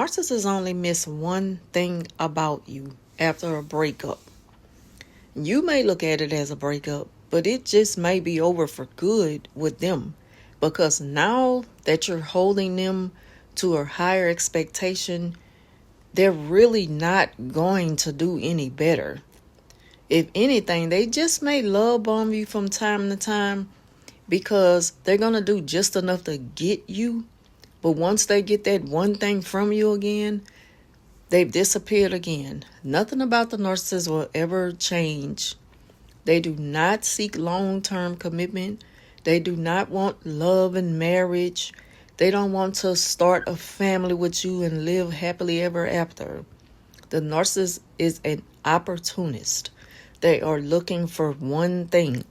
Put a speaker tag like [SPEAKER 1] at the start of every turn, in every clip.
[SPEAKER 1] narcissists only miss one thing about you after a breakup. You may look at it as a breakup, but it just may be over for good with them, because now that you're holding them to a higher expectation, they're really not going to do any better. If anything, they just may love bomb you from time to time because they're going to do just enough to get you. But once they get that one thing from you again, they've disappeared again. Nothing about the narcissist will ever change. They do not seek long-term commitment. They do not want love and marriage. They don't want to start a family with you and live happily ever after. The narcissist is an opportunist. They are looking for one thing.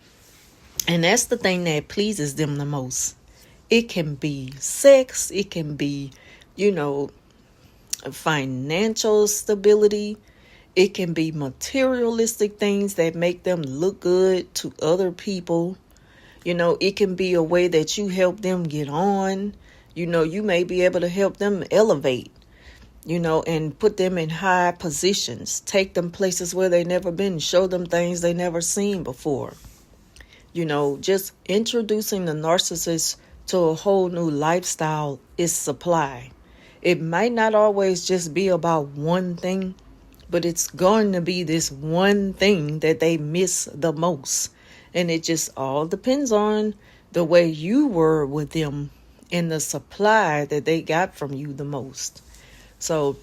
[SPEAKER 1] And that's the thing that pleases them the most. It can be sex. It can be, financial stability. It can be materialistic things that make them look good to other people. It can be a way that you help them get on. You may be able to help them elevate, and put them in high positions, take them places where they've never been, show them things they never seen before. Just introducing the narcissist to a whole new lifestyle is supply. It might not always just be about one thing, but it's going to be this one thing that they miss the most. And it just all depends on the way you were with them and the supply that they got from you the most. So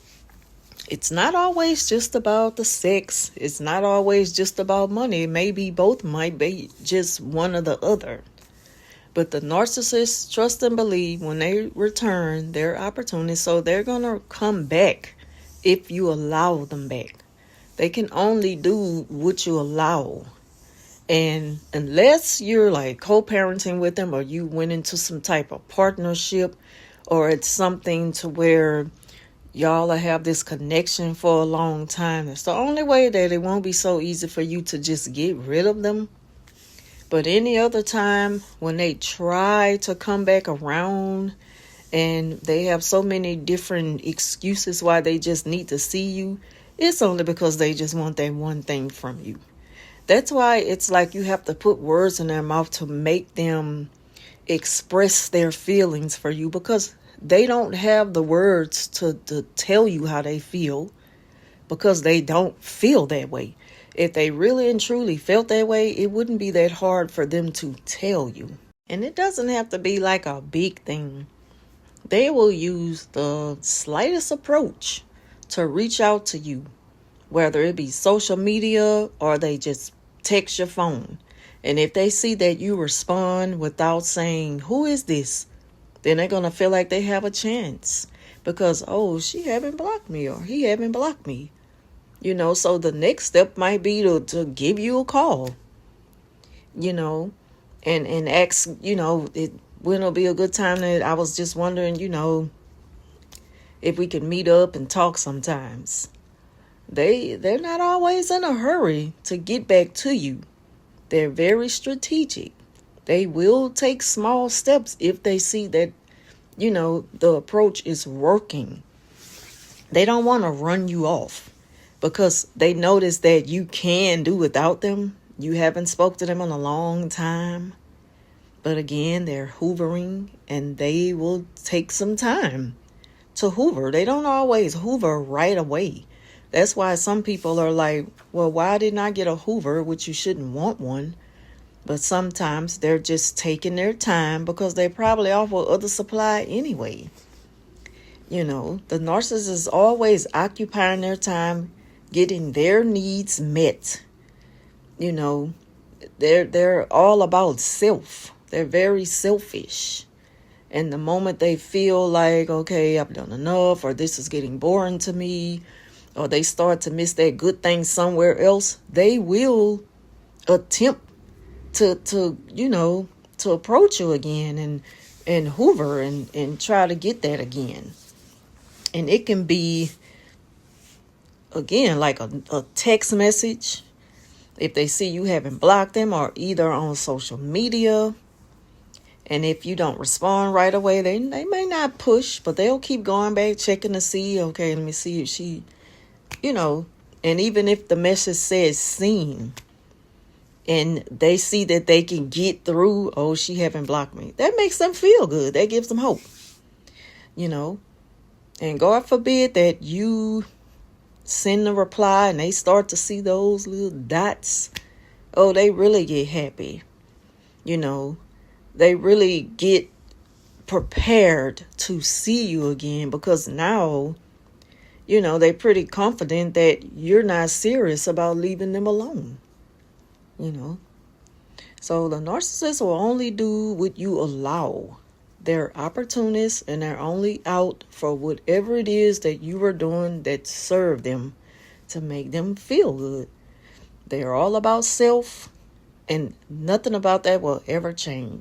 [SPEAKER 1] it's not always just about the sex. It's not always just about money. Maybe both, might be just one or the other. But the narcissists trust and believe when they return their opportunity. So they're going to come back if you allow them back. They can only do what you allow. And unless you're like co-parenting with them, or you went into some type of partnership, or it's something to where y'all have this connection for a long time, it's the only way that it won't be so easy for you to just get rid of them. But any other time when they try to come back around and they have so many different excuses why they just need to see you, it's only because they just want that one thing from you. That's why it's like you have to put words in their mouth to make them express their feelings for you, because they don't have the words to tell you how they feel, because they don't feel that way. If they really and truly felt that way, it wouldn't be that hard for them to tell you. And it doesn't have to be like a big thing. They will use the slightest approach to reach out to you, whether it be social media or they just text your phone. And if they see that you respond without saying, "Who is this?" then they're going to feel like they have a chance, because, oh, she haven't blocked me, or he haven't blocked me. So the next step might be to give you a call, and ask, when it'll be a good time. That I was just wondering, if we could meet up and talk sometimes. They're not always in a hurry to get back to you. They're very strategic. They will take small steps if they see that, the approach is working. They don't want to run you off because they notice that you can do without them. You haven't spoke to them in a long time. But again, they're hoovering, and they will take some time to hoover. They don't always hoover right away. That's why some people are like, well, why didn't I get a Hoover? Which you shouldn't want one. But sometimes they're just taking their time because they probably offer other supply anyway. The narcissist is always occupying their time getting their needs met. They're all about self. They're very selfish. And the moment they feel like, okay, I've done enough, or this is getting boring to me, or they start to miss that good thing somewhere else, they will attempt to approach you again and hoover and try to get that again. And it can be, again, like a text message. If they see you haven't blocked them, or either on social media, And if you don't respond right away, they may not push, but they'll keep going back, checking to see, okay, let me see if she, and even if the message says seen, and they see that they can get through, oh, she haven't blocked me. That makes them feel good. That gives them hope, And God forbid that you send a reply and they start to see those little dots. Oh, they really get happy. They really get prepared to see you again, because now, they're pretty confident that you're not serious about leaving them alone. So the narcissist will only do what you allow. They're opportunists, and they're only out for whatever it is that you are doing that serve them to make them feel good. They're all about self, and nothing about that will ever change.